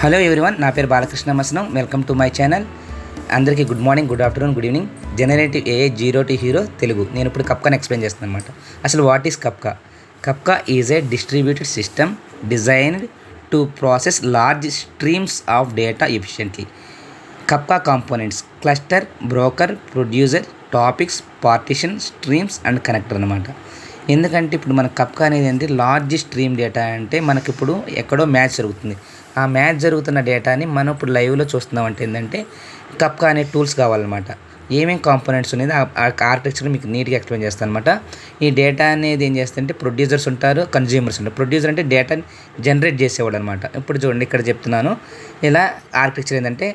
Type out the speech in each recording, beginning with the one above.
Hello everyone, నా పేరు Balakrishna Masanam. Welcome to my channel. అందరికీ good morning, good afternoon, good evening. Generative AI zero to hero Telugu. నేను ఇప్పుడు కప్కాని ఎక్స్ప్లెయిన్ చేస్తాను అనమాట. అసలు what is Kafka? Kafka is a distributed system designed to process large streams of data efficiently. Kafka components: cluster, broker, producer, topics, partition, streams and connector అనమాట. ఎందుకంటే ఇప్పుడు మన కప్కా అనేది ఏంటి, లార్జ్ స్ట్రీమ్ డేటా అంటే మనకి ఇప్పుడు ఎక్కడో మ్యాచ్ జరుగుతుంది. ఆ మ్యాచ్ జరుగుతున్న డేటాని మనం ఇప్పుడు లైవ్లో చూస్తున్నాం. అంటే ఏంటంటే కప్కా అనే టూల్స్ కావాలన్నమాట. ఏమేమి కాంపోనెంట్స్ అనేది ఆ ఆర్కిటెక్చర్ మీకు నీట్గా ఎక్స్ప్లెయిన్ చేస్తాను అనమాట. ఈ డేటా అనేది ఏం చేస్తుంటే ప్రొడ్యూసర్స్ ఉంటారు, కన్జ్యూమర్స్ ఉంటారు. ప్రొడ్యూసర్ అంటే డేటాని జనరేట్ చేసేవాడు అనమాట. ఇప్పుడు చూడండి, ఇక్కడ చెప్తున్నాను. ఇలా ఆర్కిటెక్చర్ ఏంటంటే,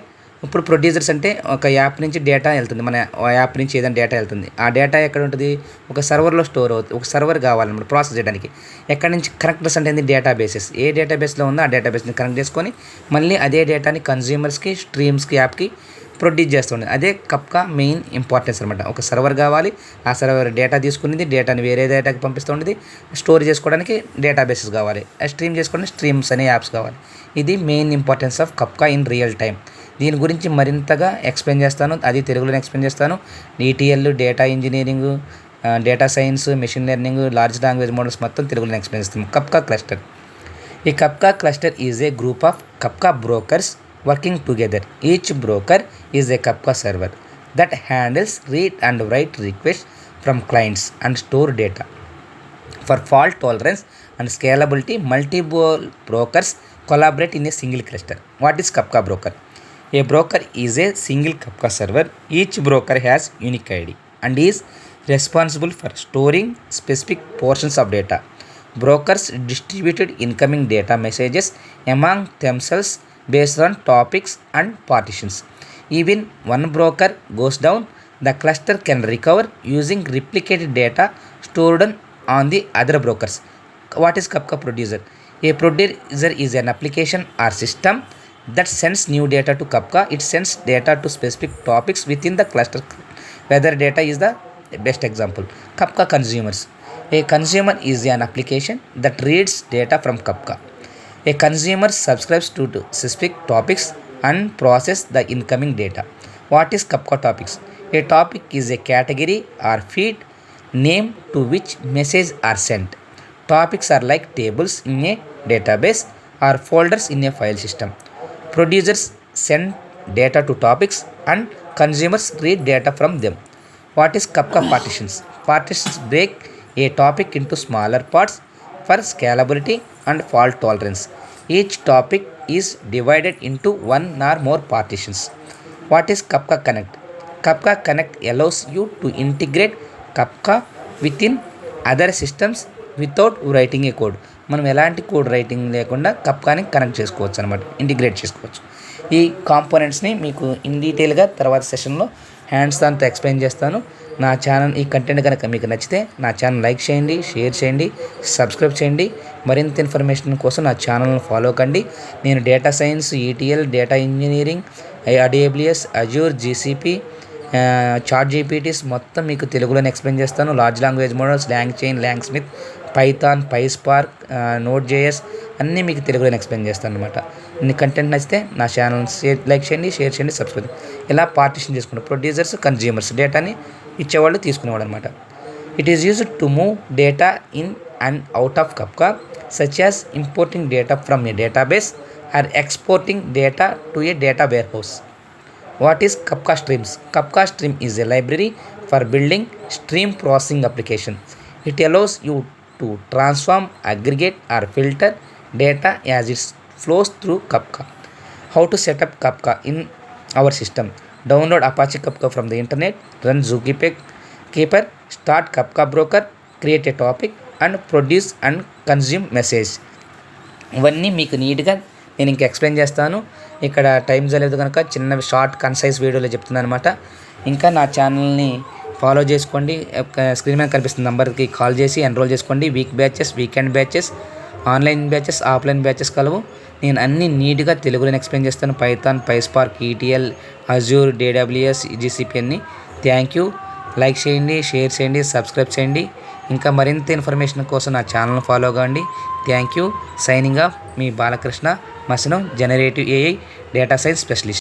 ఇప్పుడు ప్రొడ్యూసర్స్ అంటే ఒక యాప్ నుంచి డేటా వెళ్తుంది, మన యాప్ నుంచి ఏదైనా డేటా వెళ్తుంది. ఆ డేటా ఎక్కడ ఉంటుంది? ఒక సర్వర్లో స్టోర్ అవుతుంది. ఒక సర్వర్ కావాలన్నమాట ప్రాసెస్ చేయడానికి. ఎక్కడి నుంచి కనెక్టర్స్ అంటే డేటాబేసెస్. ఏ డేటాబేస్లో ఉందో ఆ డేటాబేస్ని కనెక్ట్ చేసుకొని మళ్ళీ అదే డేటాని కన్జ్యూమర్స్కి, స్ట్రీమ్స్కి, యాప్కి ప్రొడ్యూస్ చేస్తుంది. అదే కప్కా మెయిన్ ఇంపార్టెన్స్ అనమాట. ఒక సర్వర్ కావాలి, ఆ సర్వర్ డేటా తీసుకునేది, డేటాని వేరే డేటాకి పంపిస్తూ ఉండేది. స్టోర్ చేసుకోవడానికి డేటాబేసెస్ కావాలి, స్ట్రీమ్ చేసుకోవడానికి స్ట్రీమ్స్ అనే యాప్స్ కావాలి. ఇది main importance of Kafka in real time. దీని గురించి మరింతగా ఎక్స్ప్లెయిన్ చేస్తాను, అది తెలుగులోనే ఎక్స్ప్లెయిన్ చేస్తాను. ETL, data engineering, data science, machine learning, large language models మొత్తం తెలుగులోనే ఎక్స్ప్లెయిన్ చేస్తాను. Kafka cluster. ఈ Kafka cluster is a group of Kafka brokers working together. Each broker is a Kafka server that handles read and write requests from clients and store data. For fault tolerance and scalability, multiple brokers collaborate in a single cluster. What is Kafka broker? A broker is a single Kafka server. Each broker has unique ID and is responsible for storing specific portions of data. Brokers distributed incoming data messages among themselves based on topics and partitions. Even one broker goes down, the cluster can recover using replicated data stored on the other brokers. What is Kafka producer? A producer is an application or system that sends new data to Kafka. It sends data to specific topics within the cluster. Weather data is the best example. Kafka consumers. A consumer is an application that reads data from Kafka. A consumer subscribes to specific topics and process the incoming data. What is Kafka topics? A topic is a category or feed name to which messages are sent. Topics are like tables in a database or folders in a file system. Producers send data to topics and consumers read data from them. What is Kafka partitions? Partitions break a topic into smaller parts for scalability and fault tolerance. Each topic is divided into one or more partitions. What is Kafka Connect? Kafka Connect allows you to integrate Kafka within other systems without writing a code. మనం ఎలాంటి code writing లేకుండా కప్కాని connect చేసుకోవచ్చు అనమాట, integrate చేసుకోవచ్చు. ఈ కాంపోనెంట్స్ని మీకు in డీటెయిల్గా తర్వాత సెషన్లో హ్యాండ్స్ దాంతో ఎక్స్ప్లెయిన్ చేస్తాను. నా ఛానల్, ఈ కంటెంట్ కనుక మీకు నచ్చితే నా ఛానల్ లైక్ చేయండి, షేర్ చేయండి, సబ్స్క్రైబ్ చేయండి. మరింత ఇన్ఫర్మేషన్ కోసం నా ఛానల్ని ఫాలో కండి. నేను data science, ETL, data engineering, AWS, Azure, GCP, ChatGPTs మొత్తం మీకు తెలుగులోనే ఎక్స్ప్లెయిన్ చేస్తాను. Large language models, LangChain, LangSmith, Python, PySpark, నోట్.js అన్నీ మీకు తెలుగులోనే ఎక్స్ప్లెయిన్ చేస్తాను అనమాట. మీ కంటెంట్ నచ్చితే నా ఛానల్ లైక్ చేయండి, షేర్ చేయండి, సబ్స్క్రైబ్. ఇలా పార్టిషన్ చేసుకుంటారు. ప్రొడ్యూసర్స్, కన్జ్యూమర్స్, డేటాని ఇచ్చేవాళ్ళు, తీసుకునేవాళ్ళు అనమాట. It is used to move data in and out of Kafka, such as importing data from a database or exporting data to a data warehouse. What is Kafka Streams? Kafka Stream is a library for building stream processing applications. It allows you to transform, aggregate or filter data as it flows through Kafka. How to set up Kafka in our system? Download Apache Kafka from the internet, run Zookeeper, start Kafka broker, create a topic and produce and consume message. ఇవన్నీ మీకు నీట్గా నేను ఇంకా explain చేస్తాను. ఇక్కడ time జరగదు కనుక చిన్న షార్ట్ కన్సైజ్ వీడియోలో చెప్తున్నాను అనమాట. ఇంకా నా ఛానల్ని ఫాలో చేసుకోండి. స్క్రీన్ మీద కనిపిస్తున్న నెంబర్కి కాల్ చేసి ఎన్రోల్ చేసుకోండి. Week batches, weekend batches, online batches, offline batches కలవు. నేను అన్నీ నీట్గా తెలుగులో ఎక్స్ప్లెయిన్ చేస్తాను. Python, PySpark, ETL, Azure, AWS, GCP అన్నీ. Thank you. లైక్ చేయండి, షేర్ చేయండి, సబ్స్క్రైబ్ చేయండి. ఇంకా మరింత ఇన్ఫర్మేషన్ కోసం నా ఛానల్ని ఫాలో అవ్వండి. Thank you. సైనింగ్ ఆఫ్ మీ Balakrishna Masanam, generative AI data science specialist.